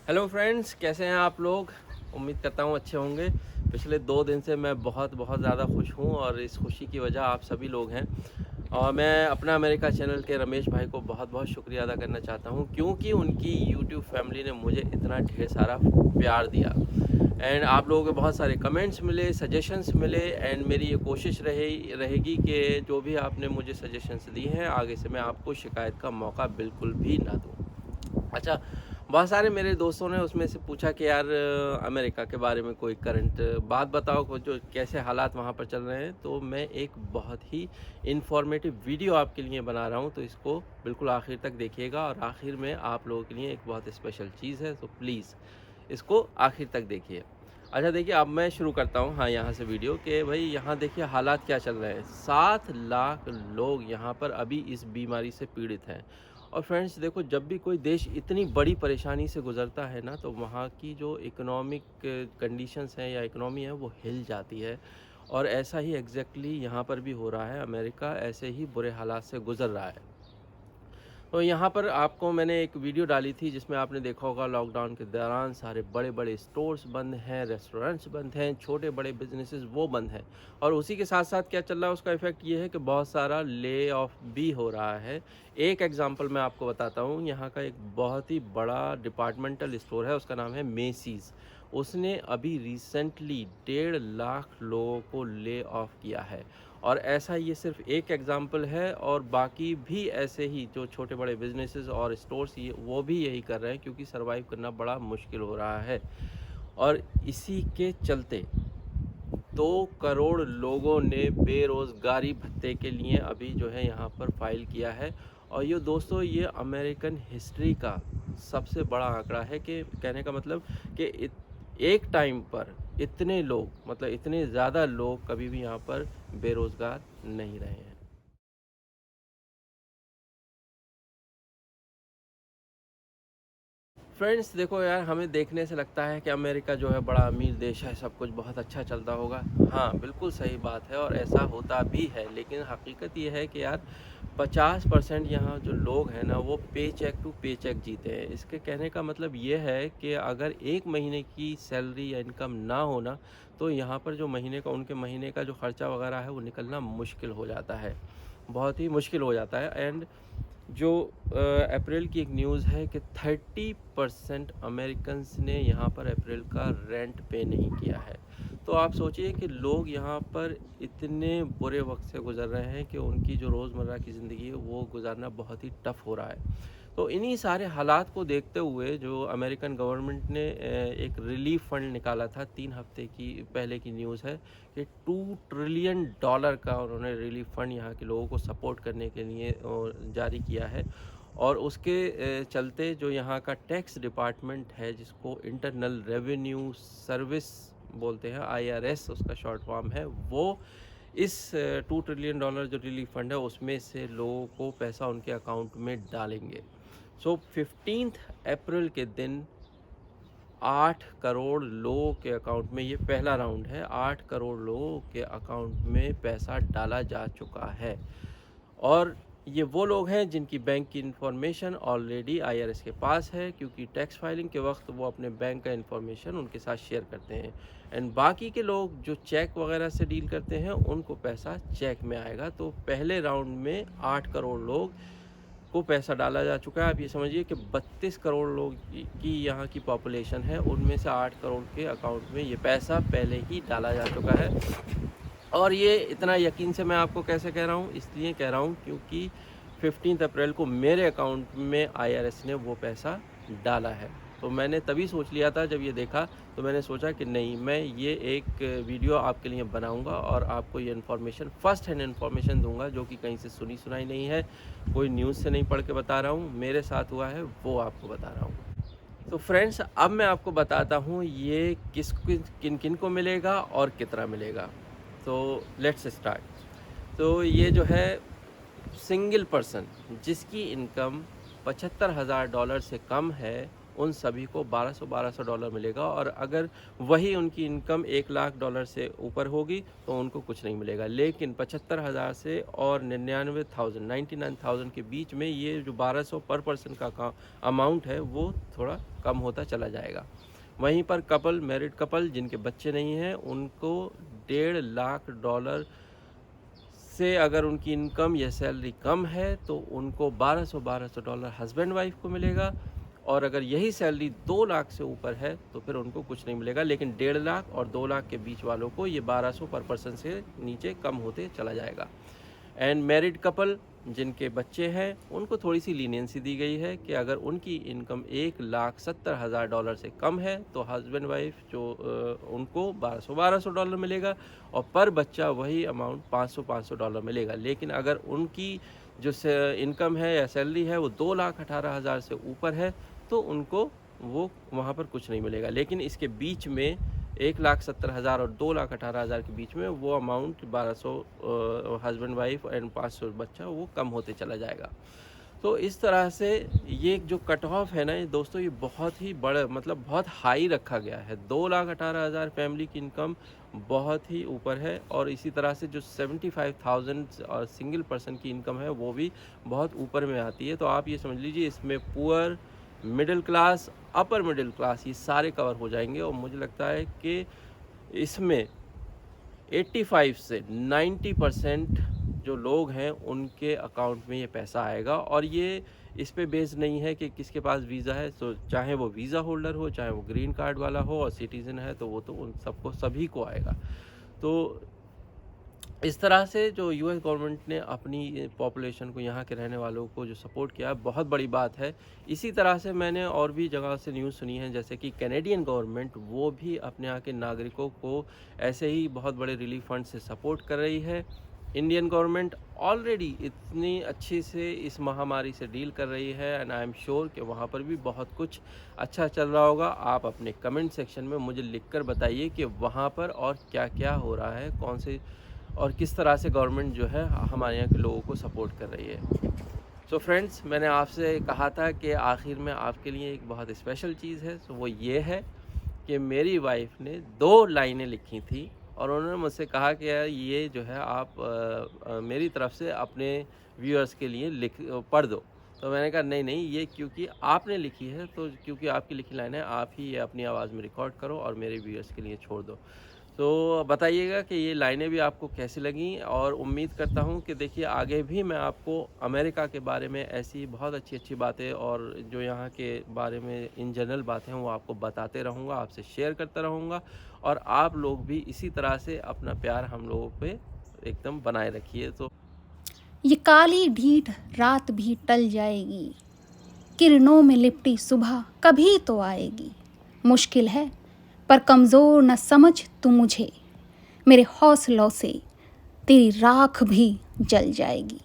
Hello friends, कैसे हैं आप लोग। उम्मीद करता हूँ अच्छे होंगे। पिछले 2 दिन से मैं बहुत बहुत ज़्यादा खुश हूँ और इस खुशी की वजह आप सभी लोग हैं। और मैं अपना अमेरिका चैनल के रमेश भाई को बहुत बहुत शुक्रिया अदा करना चाहता हूँ, क्योंकि उनकी यूट्यूब फैमिली ने मुझे इतना ढेर सारा प्यार दिया। एंड आप लोगों के बहुत सारे कमेंट्स मिले, सजेशंस मिले। एंड मेरी ये कोशिश रहेगी कि जो भी आपने मुझे सजेशंस दी हैं, आगे से मैं आपको शिकायत का मौका बिल्कुल भी ना दूँ। अच्छा, बहुत सारे मेरे दोस्तों ने उसमें से पूछा कि यार अमेरिका के बारे में कोई करंट बात बताओ, को जो कैसे हालात वहाँ पर चल रहे हैं। तो मैं एक बहुत ही इन्फॉर्मेटिव वीडियो आपके लिए बना रहा हूँ, तो इसको बिल्कुल आखिर तक देखिएगा। और आखिर में आप लोगों के लिए एक बहुत स्पेशल चीज़ है, तो प्लीज़ इसको आखिर तक देखिए। अच्छा देखिए, अब मैं शुरू करता हूँ यहाँ से वीडियो कि भाई यहाँ देखिए हालात क्या चल रहे हैं। 7 लाख लोग यहाँ पर अभी इस बीमारी से पीड़ित हैं। और फ्रेंड्स देखो, जब भी कोई देश इतनी बड़ी परेशानी से गुज़रता है ना, तो वहाँ की जो इकोनॉमिक कंडीशंस हैं या इकोनॉमी है, वो हिल जाती है। और ऐसा ही एग्जैक्टली यहाँ पर भी हो रहा है। अमेरिका ऐसे ही बुरे हालात से गुज़र रहा है। तो यहाँ पर आपको मैंने एक वीडियो डाली थी, जिसमें आपने देखा होगा लॉकडाउन के दौरान सारे बड़े-बड़े स्टोर्स बंद हैं, रेस्टोरेंट्स बंद हैं, छोटे-बड़े बिज़नेसेस वो बंद हैं। और उसी के साथ-साथ क्या चल रहा है, उसका इफ़ेक्ट ये है कि बहुत सारा ले ऑफ भी हो रहा है। एक एग्ज़ाम्पल मैं आपको बताता हूँ, यहाँ का एक बहुत ही बड़ा डिपार्टमेंटल स्टोर है, उसका नाम है मेसीज़। उसने अभी रिसेंटली 1.5 लाख लोगों को ले ऑफ किया है। और ऐसा ये सिर्फ़ एक एग्ज़ाम्पल है, और बाकी भी ऐसे ही जो छोटे-बड़े बिज़नेसेस और स्टोर्स ये वो भी यही कर रहे हैं, क्योंकि सर्वाइव करना बड़ा मुश्किल हो रहा है। और इसी के चलते 2 करोड़ लोगों ने बेरोज़गारी भत्ते के लिए अभी जो है यहाँ पर फ़ाइल किया है। और ये दोस्तों, ये अमेरिकन हिस्ट्री का सबसे बड़ा आंकड़ा है। कि कहने का मतलब कि एक टाइम पर इतने लोग, मतलब इतने ज़्यादा लोग कभी भी यहाँ पर बेरोज़गार नहीं रहे हैं। फ्रेंड्स देखो यार, हमें देखने से लगता है कि अमेरिका जो है बड़ा अमीर देश है, सब कुछ बहुत अच्छा चलता होगा। हाँ, बिल्कुल सही बात है और ऐसा होता भी है। लेकिन हकीकत ये है कि यार 50% यहाँ जो लोग हैं ना, वो पे चेक टू पे चेक जीते हैं। इसके कहने का मतलब ये है कि अगर 1 महीने की सैलरी या इनकम ना हो ना, तो यहाँ पर जो महीने का उनके महीने का जो खर्चा वगैरह है, वो निकलना मुश्किल हो जाता है। बहुत ही मुश्किल हो जाता है। एंड जो अप्रैल की एक न्यूज़ है कि 30% अमेरिकन्स ने यहाँ पर अप्रैल का रेंट पे नहीं किया है। तो आप सोचिए कि लोग यहाँ पर इतने बुरे वक़्त से गुज़र रहे हैं कि उनकी जो रोज़मर्रा की ज़िंदगी है, वो गुज़ारना बहुत ही टफ़ हो रहा है। तो इन्हीं सारे हालात को देखते हुए जो अमेरिकन गवर्नमेंट ने एक रिलीफ़ फ़ंड निकाला था, 3 हफ़्ते की पहले की न्यूज़ है कि $2 ट्रिलियन का उन्होंने रिलीफ़ फ़ंड यहाँ के लोगों को सपोर्ट करने के लिए जारी किया है। और उसके चलते जो यहाँ का टैक्स डिपार्टमेंट है, जिसको इंटरनल रेवेन्यू सर्विस बोलते हैं, IRS उसका शॉर्ट फॉर्म है, वो इस $2 ट्रिलियन जो रिलीफ फंड है, उसमें से लोगों को पैसा उनके अकाउंट में डालेंगे। सो 15th अप्रैल के दिन 8 करोड़ लोगों के अकाउंट में, ये पहला राउंड है, 8 करोड़ लोगों के अकाउंट में पैसा डाला जा चुका है। और ये वो लोग हैं जिनकी बैंक की इन्फॉर्मेशन ऑलरेडी IRS के पास है, क्योंकि टैक्स फाइलिंग के वक्त वो अपने बैंक का इन्फॉर्मेशन उनके साथ शेयर करते हैं। एंड बाकी के लोग जो चेक वगैरह से डील करते हैं, उनको पैसा चेक में आएगा। तो पहले राउंड में 8 करोड़ लोग को पैसा डाला जा चुका है। आप ये समझिए कि 32 करोड़ लोग की यहाँ की पॉपुलेशन है, उनमें से 8 करोड़ के अकाउंट में ये पैसा पहले ही डाला जा चुका है। और ये इतना यकीन से मैं आपको कैसे कह रहा हूँ, इसलिए कह रहा हूँ क्योंकि 15 अप्रैल को मेरे अकाउंट में IRS ने वो पैसा डाला है। तो मैंने तभी सोच लिया था, जब ये देखा तो मैंने सोचा कि नहीं, मैं ये एक वीडियो आपके लिए बनाऊंगा और आपको ये इन्फॉर्मेशन, फ़र्स्ट हैंड इन्फॉर्मेशन दूंगा, जो कि कहीं से सुनी सुनाई नहीं है, कोई न्यूज़ से नहीं पढ़ के बता रहा हूँ, मेरे साथ हुआ है वो आपको बता रहा हूँ। तो फ्रेंड्स, अब मैं आपको बताता हूँ ये किन किन को मिलेगा और कितना मिलेगा। तो लेट्स स्टार्ट। तो ये जो है, सिंगल पर्सन जिसकी इनकम $75,000 से कम है, उन सभी को $1200 मिलेगा, और अगर वही उनकी इनकम $1,00,000 से ऊपर होगी तो उनको कुछ नहीं मिलेगा। लेकिन 75,000 से और 99,000 के बीच में ये जो 1200 पर पर्सन का अमाउंट है वो थोड़ा कम होता चला जाएगा। वहीं पर मैरिड कपल जिनके बच्चे नहीं हैं, उनको $1.5 लाख से अगर उनकी इनकम या सैलरी कम है तो उनको $1200 हस्बैंड वाइफ को मिलेगा, और अगर यही सैलरी 2 लाख से ऊपर है तो फिर उनको कुछ नहीं मिलेगा। लेकिन 1.5 लाख और 2 लाख के बीच वालों को ये 1200 पर पर्सन से नीचे कम होते चला जाएगा। एंड मैरिड कपल जिनके बच्चे हैं उनको थोड़ी सी लीनियंसी दी गई है कि अगर उनकी इनकम $1,70,000 से कम है तो हस्बैंड वाइफ जो उनको $1200 मिलेगा, और पर बच्चा वही अमाउंट $500 मिलेगा। लेकिन अगर उनकी जो इनकम है या सैलरी है वो 2,18,000 से ऊपर है तो उनको वो वहाँ पर कुछ नहीं मिलेगा। लेकिन इसके बीच में 1,70,000 और 2,18,000 के बीच में वो अमाउंट 1200 हस्बैंड वाइफ एंड 500 बच्चा वो कम होते चला जाएगा। तो इस तरह से ये जो कट ऑफ है ना ये दोस्तों, ये बहुत ही बड़ा मतलब बहुत हाई रखा गया है। 2,18,000 फैमिली की इनकम बहुत ही ऊपर है, और इसी तरह से जो 75,000 और सिंगल पर्सन की इनकम है वो भी बहुत ऊपर में आती है। तो आप ये समझ लीजिए इसमें poor, middle class, upper middle class ये सारे कवर हो जाएंगे, और मुझे लगता है कि इसमें 85 से 90% जो लोग हैं उनके अकाउंट में ये पैसा आएगा। और ये इस पे बेस नहीं है कि किसके पास वीज़ा है, तो चाहे वो वीज़ा होल्डर हो, चाहे वो ग्रीन कार्ड वाला हो और सिटीज़न है, तो वो तो उन सबको सभी को आएगा। तो इस तरह से जो यूएस गवर्नमेंट ने अपनी पॉपुलेशन को, यहाँ के रहने वालों को जो सपोर्ट किया, बहुत बड़ी बात है। इसी तरह से मैंने और भी जगह से न्यूज़ सुनी है, जैसे कि कैनेडियन गवर्नमेंट वो भी अपने यहाँ के नागरिकों को ऐसे ही बहुत बड़े रिलीफ फंड से सपोर्ट कर रही है। इंडियन गवर्नमेंट ऑलरेडी इतनी अच्छी से इस महामारी से डील कर रही है, एंड आई एम श्योर कि वहाँ पर भी बहुत कुछ अच्छा चल रहा होगा। आप अपने कमेंट सेक्शन में मुझे लिखकर बताइए कि वहाँ पर और क्या क्या हो रहा है, कौन से और किस तरह से गवर्नमेंट जो है हमारे यहाँ के लोगों को सपोर्ट कर रही है। सो फ्रेंड्स, मैंने आपसे कहा था कि आखिर में आपके लिए एक बहुत स्पेशल चीज़ है। सो वो ये है कि मेरी वाइफ ने 2 लाइनें लिखी थी, और उन्होंने मुझसे कहा कि यार ये जो है आप मेरी तरफ से अपने व्यूअर्स के लिए पढ़ दो। तो मैंने कहा नहीं, ये क्योंकि आपने लिखी है, तो क्योंकि आपकी लिखी लाइन है, आप ही ये अपनी आवाज़ में रिकॉर्ड करो और मेरे व्यूअर्स के लिए छोड़ दो। तो बताइएगा कि ये लाइनें भी आपको कैसी लगीं, और उम्मीद करता हूँ कि देखिए आगे भी मैं आपको अमेरिका के बारे में ऐसी बहुत अच्छी बातें और जो यहाँ के बारे में इन जनरल बातें हैं वो आपको बताते रहूँगा, आपसे शेयर करता रहूँगा, और आप लोग भी इसी तरह से अपना प्यार हम लोगों पे एकदम बनाए रखिए। तो ये काली ढीठ रात भी टल जाएगी, किरणों में लिपटी सुबह कभी तो आएगी। मुश्किल है पर कमज़ोर न समझ तू मुझे, मेरे हौसलों से तेरी राख भी जल जाएगी।